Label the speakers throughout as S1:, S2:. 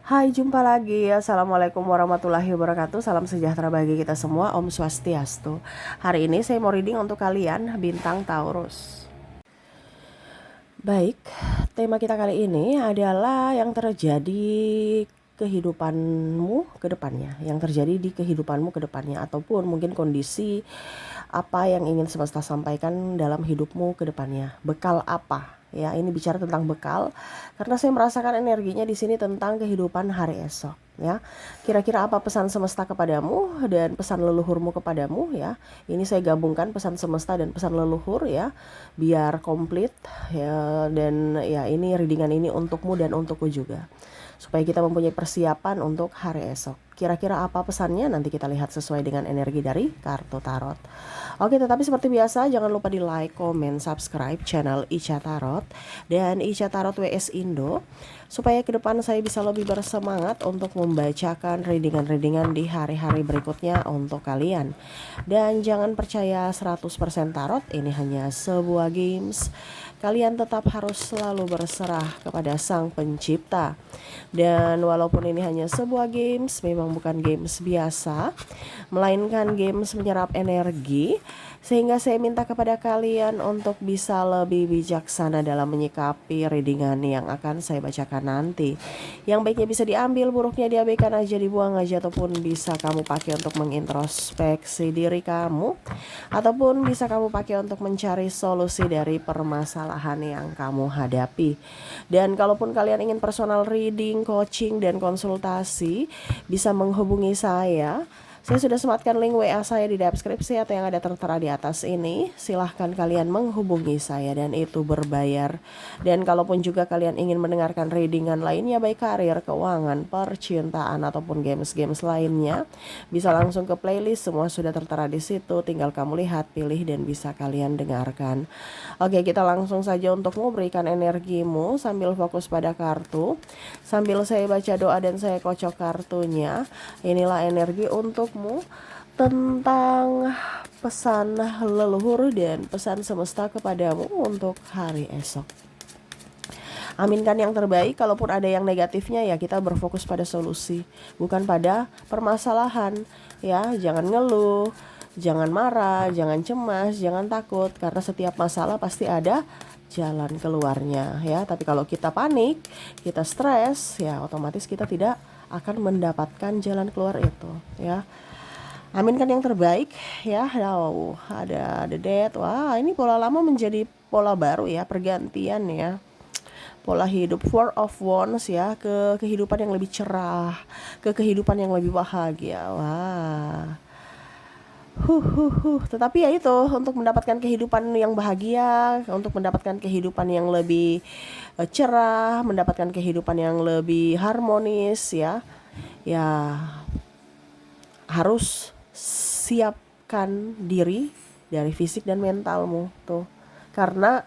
S1: Hai, jumpa lagi. Assalamualaikum warahmatullahi wabarakatuh. Salam sejahtera bagi kita semua. Om Swastiastu. Hari ini saya mau reading untuk kalian bintang Taurus. Baik, tema kita kali ini adalah yang terjadi kehidupanmu ke depannya, yang terjadi di kehidupanmu ke depannya, ataupun mungkin kondisi apa yang ingin semesta sampaikan dalam hidupmu ke depannya. Bekal apa? Ya, ini bicara tentang bekal karena saya merasakan energinya di sini tentang kehidupan hari esok, ya. Kira-kira apa pesan semesta kepadamu dan pesan leluhurmu kepadamu, ya. Ini saya gabungkan pesan semesta dan pesan leluhur, ya, biar komplit, ya, dan ya ini readingan ini untukmu dan untukku juga, supaya kita mempunyai persiapan untuk hari esok. Kira-kira apa pesannya? Nanti kita lihat sesuai dengan energi dari kartu tarot. Oke, tetapi seperti biasa jangan lupa di like, comment, subscribe channel Ica Tarot dan Ica Tarot WS Indo, supaya ke depan saya bisa lebih bersemangat untuk membacakan readingan-readingan di hari-hari berikutnya untuk kalian. Dan jangan percaya 100% tarot, ini hanya sebuah games. Kalian tetap harus selalu berserah kepada Sang Pencipta. Dan walaupun ini hanya sebuah games, memang bukan games biasa, melainkan games menyerap energi, sehingga saya minta kepada kalian untuk bisa lebih bijaksana dalam menyikapi readingan yang akan saya bacakan nanti. Yang baiknya bisa diambil, buruknya diabaikan aja, dibuang aja, ataupun bisa kamu pakai untuk mengintrospeksi diri kamu, ataupun bisa kamu pakai untuk mencari solusi dari permasalahan yang kamu hadapi. Dan kalaupun kalian ingin personal reading, coaching, dan konsultasi, bisa menghubungi saya. Saya sudah sematkan link WA saya di deskripsi atau yang ada tertera di atas ini. Silahkan kalian menghubungi saya dan itu berbayar. Dan kalaupun juga kalian ingin mendengarkan readingan lainnya, baik karir, keuangan, percintaan, ataupun games-games lainnya, bisa langsung ke playlist, semua sudah tertera di situ. Tinggal kamu lihat, pilih, dan bisa kalian dengarkan. Oke, kita langsung saja untuk memberikan energimu sambil fokus pada kartu. Sambil saya baca doa dan saya kocok kartunya. Inilah energi untukmu tentang pesan leluhur dan pesan semesta kepadamu untuk hari esok. Aminkan yang terbaik. Kalaupun ada yang negatifnya, ya kita berfokus pada solusi, bukan pada permasalahan, ya. Jangan ngeluh, jangan marah, jangan cemas, jangan takut, karena setiap masalah pasti ada jalan keluarnya, ya. Tapi kalau kita panik, kita stres, ya otomatis kita tidak akan mendapatkan jalan keluar itu, ya. Aminkan yang terbaik, ya. Ada the death. Wah, ini pola lama menjadi pola baru, ya, pergantian, ya. Pola hidup Four of Wands, ya, ke kehidupan yang lebih cerah, ke kehidupan yang lebih bahagia. Wah. Tetapi ya itu, untuk mendapatkan kehidupan yang bahagia, untuk mendapatkan kehidupan yang lebih cerah, mendapatkan kehidupan yang lebih harmonis, ya. Ya, harus siapkan diri dari fisik dan mentalmu tuh. Karena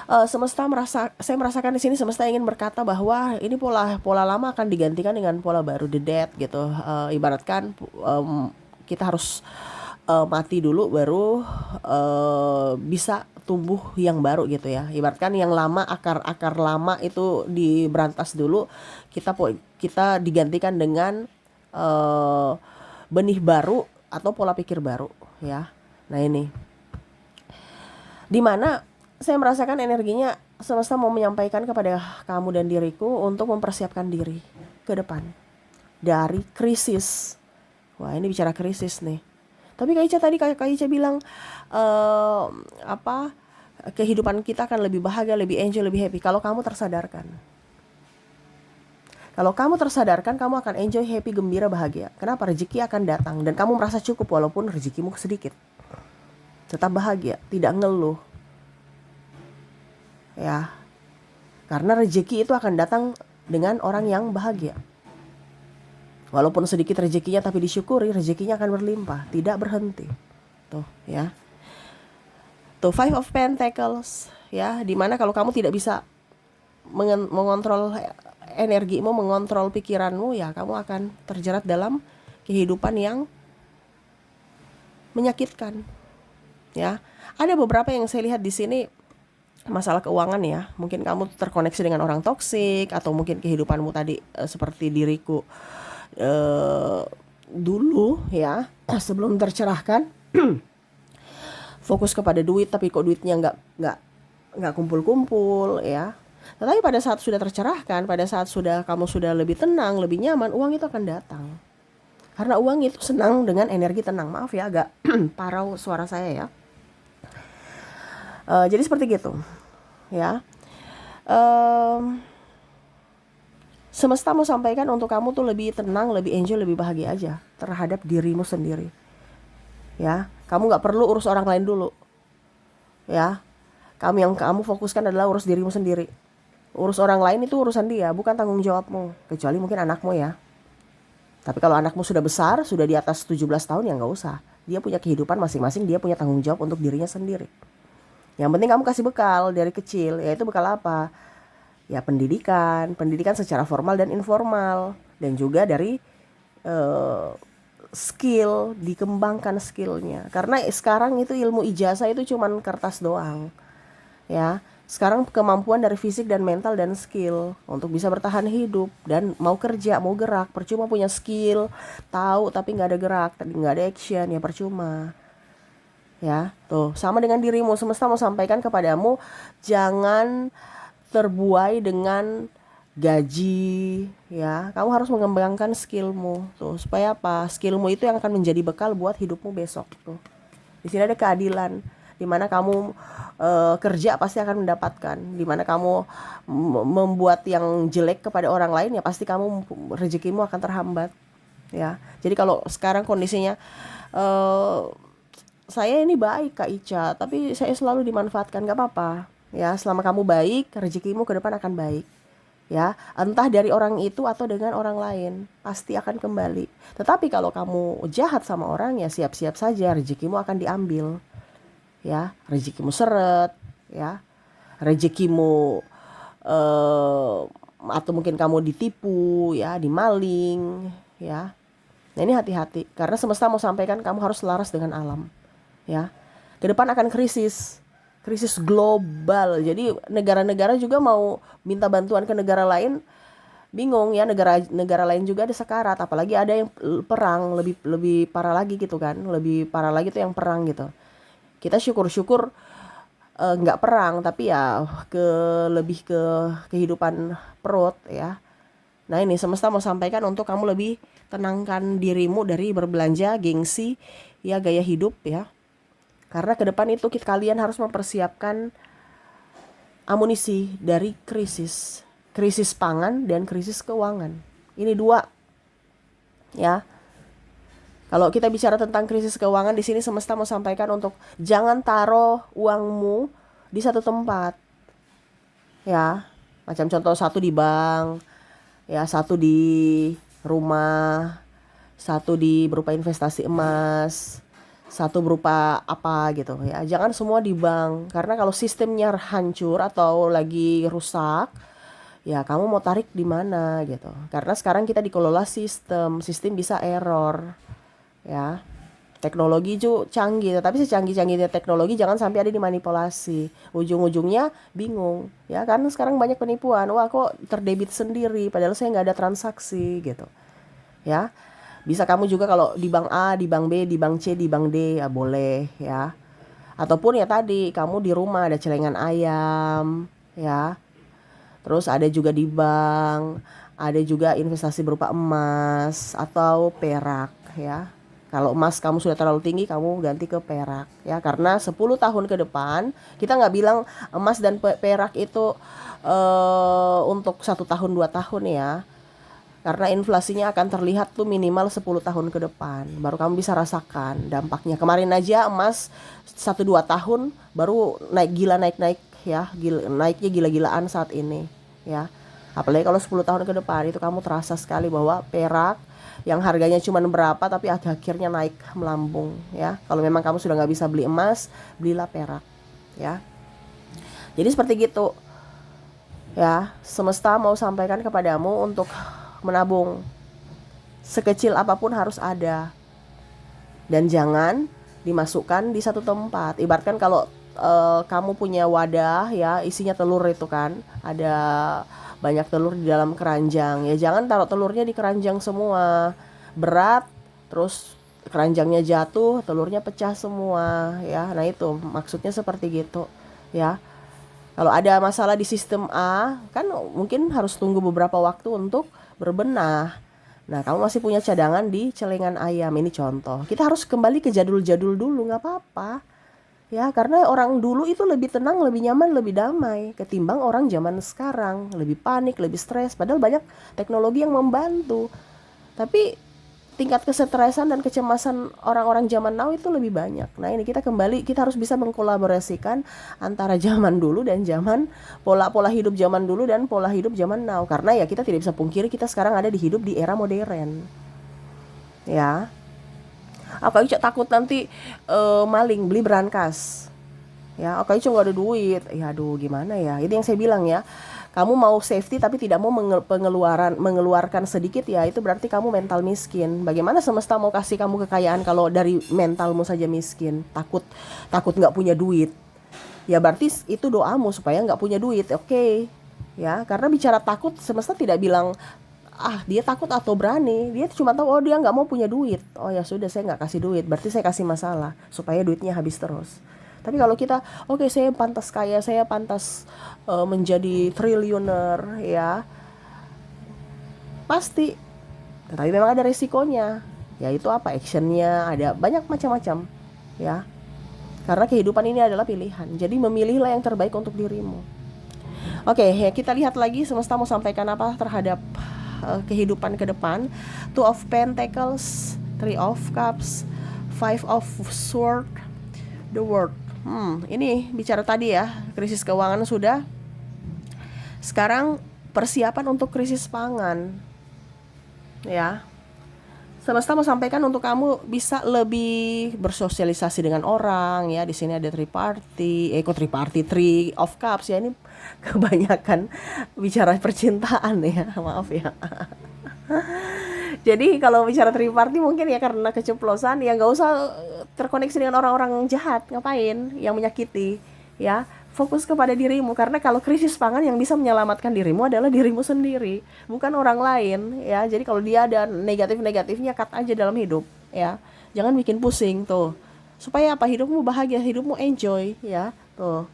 S1: saya merasakan di sini semesta ingin berkata bahwa ini pola lama akan digantikan dengan pola baru, the death gitu. Ibaratkan kita harus mati dulu baru bisa tumbuh yang baru gitu, ya. Ibaratkan yang lama, akar lama itu diberantas dulu, kita digantikan dengan benih baru atau pola pikir baru, ya. Nah, ini dimana saya merasakan energinya semesta mau menyampaikan kepada kamu dan diriku untuk mempersiapkan diri ke depan dari krisis. Wah, ini bicara krisis nih. Tapi Kak Ica bilang kehidupan kita akan lebih bahagia, lebih enjoy, lebih happy kalau kamu tersadarkan. Kalau kamu tersadarkan, kamu akan enjoy, happy, gembira, bahagia. Kenapa? Rezeki akan datang dan kamu merasa cukup walaupun rezekimu sedikit. Tetap bahagia, tidak ngeluh, ya. Karena rezeki itu akan datang dengan orang yang bahagia. Walaupun sedikit rezekinya tapi disyukuri, rezekinya akan berlimpah, tidak berhenti. Tuh, ya. Tuh, Five of Pentacles, ya, dimana kalau kamu tidak bisa mengontrol energimu, mengontrol pikiranmu, ya kamu akan terjerat dalam kehidupan yang menyakitkan, ya. Ada beberapa yang saya lihat di sini masalah keuangan ya, mungkin kamu terkoneksi dengan orang toksik, atau mungkin kehidupanmu tadi seperti diriku dulu ya, sebelum tercerahkan, fokus kepada duit tapi kok duitnya nggak kumpul-kumpul ya. Tetapi pada saat sudah tercerahkan, pada saat kamu sudah lebih tenang, lebih nyaman, uang itu akan datang. Karena uang itu senang dengan energi tenang. Maaf ya, agak parau suara saya ya. Jadi seperti gitu ya. Semesta mau sampaikan untuk kamu tuh lebih tenang, lebih enjoy, lebih bahagia aja terhadap dirimu sendiri ya. Kamu nggak perlu urus orang lain dulu ya. Yang kamu fokuskan adalah urus dirimu sendiri. Urus orang lain itu urusan dia, bukan tanggung jawabmu, kecuali mungkin anakmu ya. Tapi kalau anakmu sudah besar, sudah di atas 17 tahun, ya nggak usah. Dia punya kehidupan masing-masing, dia punya tanggung jawab untuk dirinya sendiri. Yang penting kamu kasih bekal dari kecil, yaitu bekal apa? Ya pendidikan secara formal dan informal. Dan juga dari skill, dikembangkan skillnya. Karena sekarang itu ilmu ijazah itu cuman kertas doang ya. Sekarang kemampuan dari fisik dan mental dan skill untuk bisa bertahan hidup dan mau kerja, mau gerak. Percuma punya skill, tahu tapi nggak ada gerak, nggak ada action, ya percuma ya. Tuh sama dengan dirimu, semesta mau sampaikan kepadamu, jangan terbuai dengan gaji ya. Kamu harus mengembangkan skillmu tuh, supaya apa? Skillmu itu yang akan menjadi bekal buat hidupmu besok tuh. Di sini ada keadilan, dimana kamu kerja pasti akan mendapatkan, dimana kamu membuat yang jelek kepada orang lain, ya pasti kamu rezekimu akan terhambat ya. Jadi kalau sekarang kondisinya saya ini baik Kak Ica, tapi saya selalu dimanfaatkan, gak apa-apa ya. Selama kamu baik, rezekimu ke depan akan baik ya, entah dari orang itu atau dengan orang lain, pasti akan kembali. Tetapi kalau kamu jahat sama orang, ya siap-siap saja rezekimu akan diambil ya. Rezekimu seret ya, rezekimu atau mungkin kamu ditipu ya, dimaling ya. Nah ini hati-hati, karena semesta mau sampaikan kamu harus selaras dengan alam ya. Ke depan akan krisis global. Jadi negara-negara juga mau minta bantuan ke negara lain, bingung ya. Negara lain juga ada sekarat, apalagi ada yang perang, lebih parah lagi gitu kan. Lebih parah lagi tuh yang perang gitu. Kita syukur-syukur nggak perang, tapi ya lebih ke kehidupan perut ya. Nah ini semesta mau sampaikan untuk kamu lebih tenangkan dirimu dari berbelanja, gengsi ya, gaya hidup ya. Karena ke depan itu kalian harus mempersiapkan amunisi dari krisis pangan dan krisis keuangan. Ini dua ya. Kalau kita bicara tentang krisis keuangan, di sini semesta mau sampaikan untuk jangan taruh uangmu di satu tempat ya. Macam contoh, satu di bank ya, satu di rumah, satu di berupa investasi emas, satu berupa apa gitu ya. Jangan semua di bank, karena kalau sistemnya hancur atau lagi rusak, ya kamu mau tarik di mana gitu. Karena sekarang kita dikelola sistem bisa error ya. Teknologi juga canggih, tapi secanggih-canggihnya teknologi jangan sampai ada dimanipulasi. Ujung-ujungnya bingung ya, karena sekarang banyak penipuan. Wah kok terdebit sendiri padahal saya nggak ada transaksi gitu ya. Bisa kamu juga kalau di bank A, di bank B, di bank C, di bank D, ya boleh ya. Ataupun ya tadi kamu di rumah ada celengan ayam ya. Terus ada juga di bank, ada juga investasi berupa emas atau perak ya. Kalau emas kamu sudah terlalu tinggi, kamu ganti ke perak ya. Karena 10 tahun ke depan, kita nggak bilang emas dan perak itu untuk 1 tahun 2 tahun ya. Karena inflasinya akan terlihat tuh minimal 10 tahun ke depan, baru kamu bisa rasakan dampaknya. Kemarin aja emas 1-2 tahun baru naik ya, naiknya gila-gilaan saat ini ya. Apalagi kalau 10 tahun ke depan, itu kamu terasa sekali bahwa perak yang harganya cuma berapa tapi akhirnya naik melambung ya. Kalau memang kamu sudah nggak bisa beli emas, belilah perak ya. Jadi seperti gitu ya. Semesta mau sampaikan kepadamu untuk menabung, sekecil apapun harus ada, dan jangan dimasukkan di satu tempat. Ibaratkan kalau kamu punya wadah ya, isinya telur itu kan, ada banyak telur di dalam keranjang ya, jangan taruh telurnya di keranjang semua, berat, terus keranjangnya jatuh, telurnya pecah semua ya. Nah itu maksudnya seperti gitu ya. Kalau ada masalah di sistem A, kan mungkin harus tunggu beberapa waktu untuk berbenah. Nah, kamu masih punya cadangan di celengan ayam. Ini contoh. Kita harus kembali ke jadul-jadul dulu, nggak apa-apa. Ya, karena orang dulu itu lebih tenang, lebih nyaman, lebih damai ketimbang orang zaman sekarang. Lebih panik, lebih stres. Padahal banyak teknologi yang membantu. Tapi tingkat kesetresan dan kecemasan orang-orang zaman now itu lebih banyak. Nah ini kita harus bisa mengkolaborasikan antara zaman dulu dan pola hidup zaman dulu dan pola hidup zaman now. Karena ya kita tidak bisa pungkiri kita sekarang ada hidup di era modern. Ya, aku aja takut nanti maling beli berangkas. Ya, aku aja nggak ada duit. Ya, aduh gimana ya? Itu yang saya bilang ya. Kamu mau safety tapi tidak mau mengeluarkan sedikit, ya itu berarti kamu mental miskin. Bagaimana semesta mau kasih kamu kekayaan kalau dari mentalmu saja miskin? Takut nggak punya duit. Ya berarti itu doamu supaya nggak punya duit, oke? Ya, karena bicara takut semesta tidak bilang dia takut atau berani. Dia cuma tahu dia nggak mau punya duit. Oh ya sudah, saya nggak kasih duit, berarti saya kasih masalah supaya duitnya habis terus. Tapi kalau kita, oke, saya pantas kaya, saya pantas menjadi triliuner, ya pasti. Tapi memang ada resikonya, yaitu apa? Actionnya ada banyak macam-macam, ya. Karena kehidupan ini adalah pilihan. Jadi memilihlah yang terbaik untuk dirimu. Oke, ya kita lihat lagi semesta mau sampaikan apa terhadap kehidupan ke depan. Two of Pentacles, Three of Cups, Five of Swords, the World. Ini bicara tadi ya, krisis keuangan sudah. Sekarang persiapan untuk krisis pangan. Ya. Semesta mau sampaikan untuk kamu bisa lebih bersosialisasi dengan orang ya. Di sini ada Three of Cups ya. Ini kebanyakan bicara percintaan ya. Maaf ya. Jadi kalau bicara triparty mungkin ya karena keceplosan, ya nggak usah terkoneksi dengan orang-orang jahat, ngapain yang menyakiti ya. Fokus kepada dirimu, karena kalau krisis pangan yang bisa menyelamatkan dirimu adalah dirimu sendiri, bukan orang lain ya. Jadi kalau dia ada negatifnya, cut aja dalam hidup ya, jangan bikin pusing tuh, supaya apa? Hidupmu bahagia, hidupmu enjoy ya tuh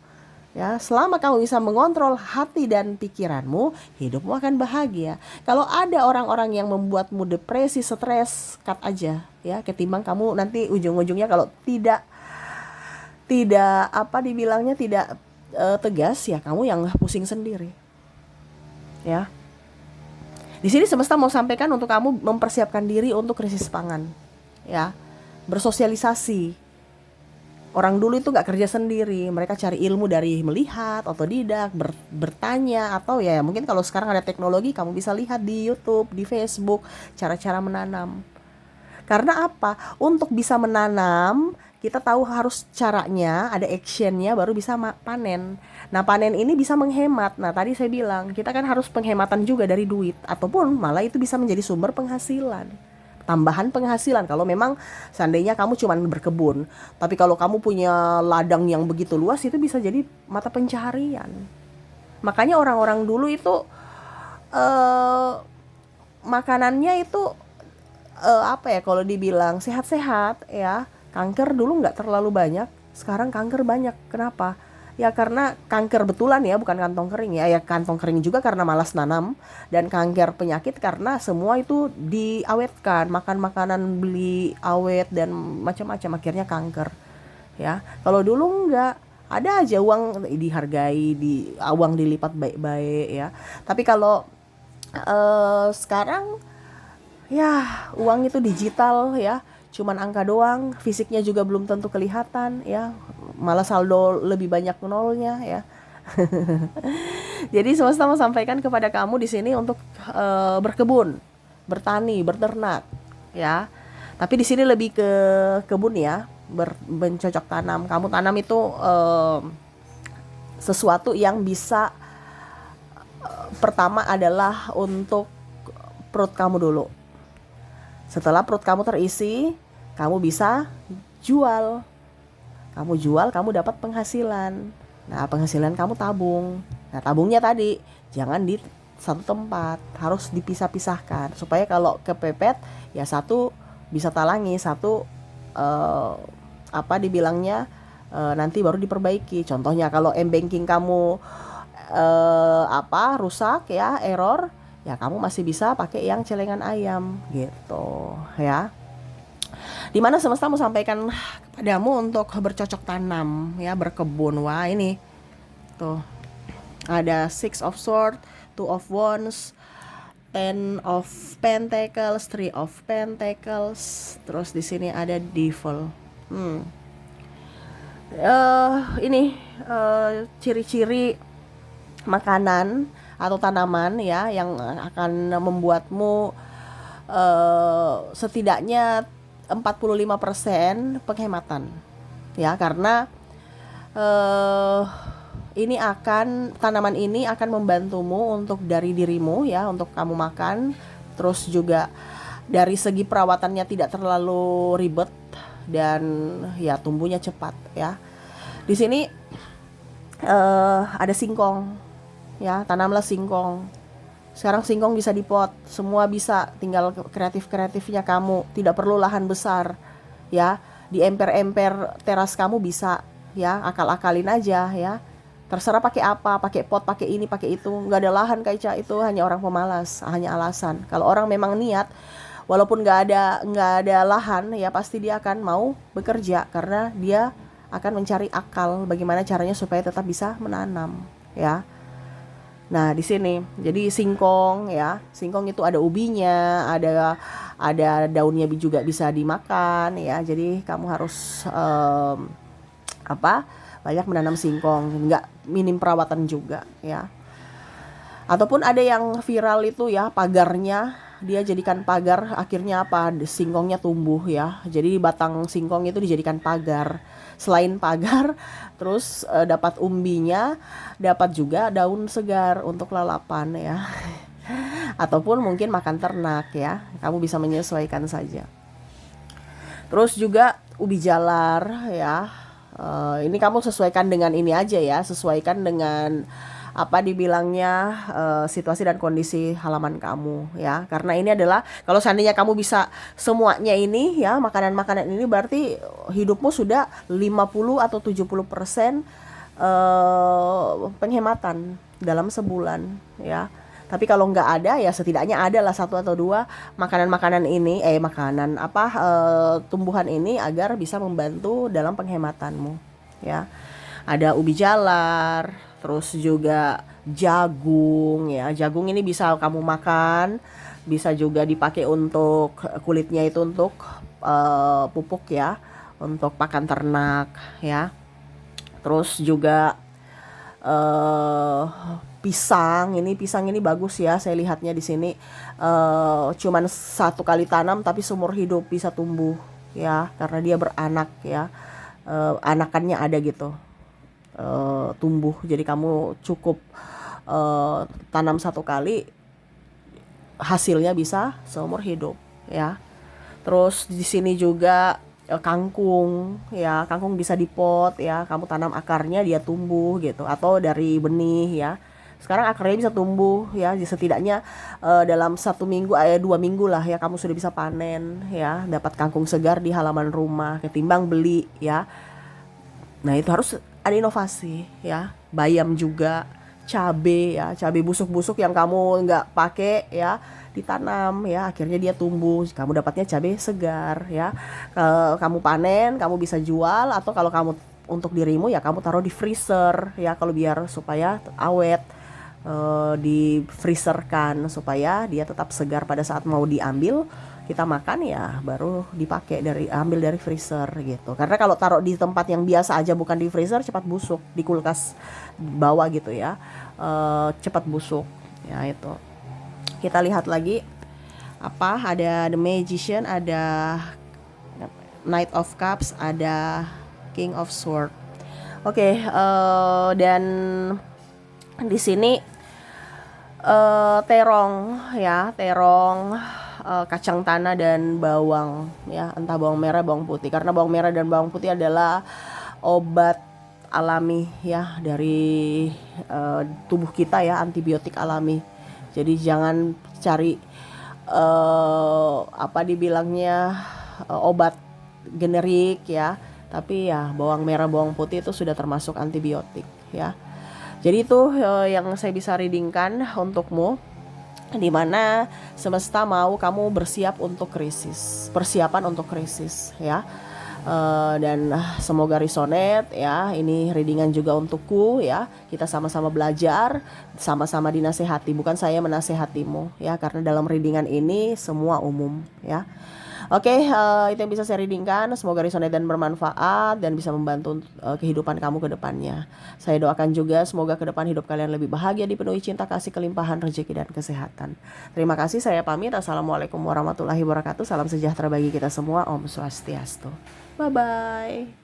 S1: ya. Selama kamu bisa mengontrol hati dan pikiranmu, hidupmu akan bahagia. Kalau ada orang-orang yang membuatmu depresi, stres, cut aja ya, ketimbang kamu nanti ujung-ujungnya kalau tidak dibilangnya tidak tegas ya, kamu yang pusing sendiri ya. Di sini semesta mau sampaikan untuk kamu mempersiapkan diri untuk krisis pangan ya. Bersosialisasi. Orang dulu itu gak kerja sendiri, mereka cari ilmu dari melihat, otodidak, bertanya, atau ya mungkin kalau sekarang ada teknologi, kamu bisa lihat di YouTube, di Facebook, cara-cara menanam. Karena apa? Untuk bisa menanam, kita tahu harus caranya, ada actionnya, baru bisa panen. Nah panen ini bisa menghemat. Nah tadi saya bilang, kita kan harus penghematan juga dari duit, ataupun malah itu bisa menjadi sumber penghasilan, tambahan penghasilan. Kalau memang seandainya kamu cuma berkebun, tapi kalau kamu punya ladang yang begitu luas, itu bisa jadi mata pencaharian. Makanya orang-orang dulu itu makanannya itu kalau dibilang sehat-sehat ya. Kanker dulu nggak terlalu banyak, sekarang kanker banyak. Kenapa? Ya karena kanker betulan ya, bukan kantong kering ya. Ya kantong kering juga karena malas nanam, dan kanker penyakit karena semua itu diawetkan, makan makanan beli awet dan macam-macam, akhirnya kanker. Ya, kalau dulu nggak ada aja uang dihargai, uang dilipat baik-baik ya. Tapi kalau sekarang ya uang itu digital ya, cuman angka doang, fisiknya juga belum tentu kelihatan ya, malah saldo lebih banyak nolnya ya. Jadi semesta mau sampaikan kepada kamu di sini untuk berkebun, bertani, berternak ya. Tapi di sini lebih ke kebun ya, bercocok tanam. Kamu tanam itu sesuatu yang bisa pertama adalah untuk perut kamu dulu. Setelah perut kamu terisi, kamu bisa jual Kamu jual, kamu dapat penghasilan. Nah, penghasilan kamu tabung. Nah, tabungnya tadi jangan di satu tempat, harus dipisah-pisahkan supaya kalau kepepet ya satu bisa talangi, satu eh, apa dibilangnya nanti baru diperbaiki. Contohnya kalau m-banking kamu rusak ya, error, ya kamu masih bisa pakai yang celengan ayam gitu ya. Dimana semesta mau sampaikan kepadamu untuk bercocok tanam ya, berkebun. Wah, ini tuh ada Six of Swords, Two of Wands, Ten of Pentacles, Three of Pentacles, terus di sini ada Devil. Ini ciri-ciri makanan atau tanaman ya yang akan membuatmu setidaknya 45% penghematan ya, karena tanaman ini akan membantumu untuk dari dirimu ya, untuk kamu makan, terus juga dari segi perawatannya tidak terlalu ribet dan ya tumbuhnya cepat ya. Di sini ada singkong ya, tanamlah singkong. Sekarang singkong bisa dipot, semua bisa, tinggal kreatifnya kamu, tidak perlu lahan besar ya. Di emper-emper teras kamu bisa ya, akal-akalin aja ya. Terserah pakai apa, pakai pot, pakai ini, pakai itu. Nggak ada lahan Kaica, itu hanya orang pemalas, hanya alasan. Kalau orang memang niat, walaupun nggak ada lahan ya, pasti dia akan mau bekerja karena dia akan mencari akal bagaimana caranya supaya tetap bisa menanam ya. Nah, di sini jadi singkong ya. Singkong itu ada ubinya, ada daunnya juga bisa dimakan ya. Jadi kamu harus banyak menanam singkong, nggak minim perawatan juga ya. Ataupun ada yang viral itu ya, pagarnya dia jadikan pagar, akhirnya singkongnya tumbuh ya. Jadi batang singkong itu dijadikan pagar. Selain pagar, terus dapat umbinya, dapat juga daun segar untuk lalapan ya. Ataupun mungkin makan ternak ya. Kamu bisa menyesuaikan saja. Terus juga ubi jalar ya. Ini kamu sesuaikan dengan ini aja ya, sesuaikan dengan dibilangnya situasi dan kondisi halaman kamu ya. Karena ini adalah, kalau seandainya kamu bisa semuanya ini ya, makanan-makanan ini, berarti hidupmu sudah 50 atau 70% penghematan dalam sebulan ya. Tapi kalau nggak ada ya setidaknya ada lah 1 atau 2 makanan-makanan ini, tumbuhan ini agar bisa membantu dalam penghematanmu ya. Ada ubi jalar, terus juga jagung ya. Jagung ini bisa kamu makan, bisa juga dipakai untuk kulitnya itu untuk pupuk ya, untuk pakan ternak ya. Terus juga pisang ini bagus ya, saya lihatnya di sini cuman 1 kali tanam tapi seumur hidup bisa tumbuh ya, karena dia beranak ya, anakannya ada gitu, tumbuh. Jadi kamu cukup tanam 1 kali, hasilnya bisa seumur hidup ya. Terus di sini juga kangkung ya, kangkung bisa dipot ya, kamu tanam akarnya dia tumbuh gitu, atau dari benih ya. Sekarang akarnya bisa tumbuh ya, setidaknya dalam 1 minggu 2 minggu lah ya, kamu sudah bisa panen ya, dapat kangkung segar di halaman rumah ketimbang beli ya. Nah, itu harus ada inovasi ya. Bayam juga, cabe ya, cabe busuk-busuk yang kamu nggak pakai ya, ditanam ya, akhirnya dia tumbuh, kamu dapatnya cabe segar ya. Kamu panen, kamu bisa jual, atau kalau kamu untuk dirimu ya kamu taruh di freezer ya, kalau biar supaya awet, di freezerkan supaya dia tetap segar pada saat mau diambil kita makan ya, baru dipakai ambil dari freezer gitu. Karena kalau taruh di tempat yang biasa aja, bukan di freezer, cepat busuk, di kulkas bawah gitu ya, cepat busuk ya. Itu kita lihat lagi ada The Magician, ada Knight of Cups, ada King of Swords. Oke, dan di sini terong ya, kacang tanah dan bawang ya, entah bawang merah bawang putih, karena bawang merah dan bawang putih adalah obat alami ya dari tubuh kita ya, antibiotik alami. Jadi jangan cari apa dibilangnya obat generik ya, tapi ya bawang merah bawang putih itu sudah termasuk antibiotik ya. Jadi itu yang saya bisa readingkan untukmu, di mana semesta mau kamu bersiap untuk krisis, persiapan untuk krisis ya. Dan semoga resonate ya. Ini readingan juga untukku ya. Kita sama-sama belajar, sama-sama dinasehati. Bukan saya menasehatimu ya, karena dalam readingan ini semua umum ya. Oke, itu yang bisa saya readingkan. Semoga resonate dan bermanfaat dan bisa membantu kehidupan kamu ke depannya. Saya doakan juga semoga ke depan hidup kalian lebih bahagia, dipenuhi cinta kasih, kelimpahan rezeki dan kesehatan. Terima kasih, saya pamit. Assalamualaikum warahmatullahi wabarakatuh. Salam sejahtera bagi kita semua. Om Swastiastu. Bye bye.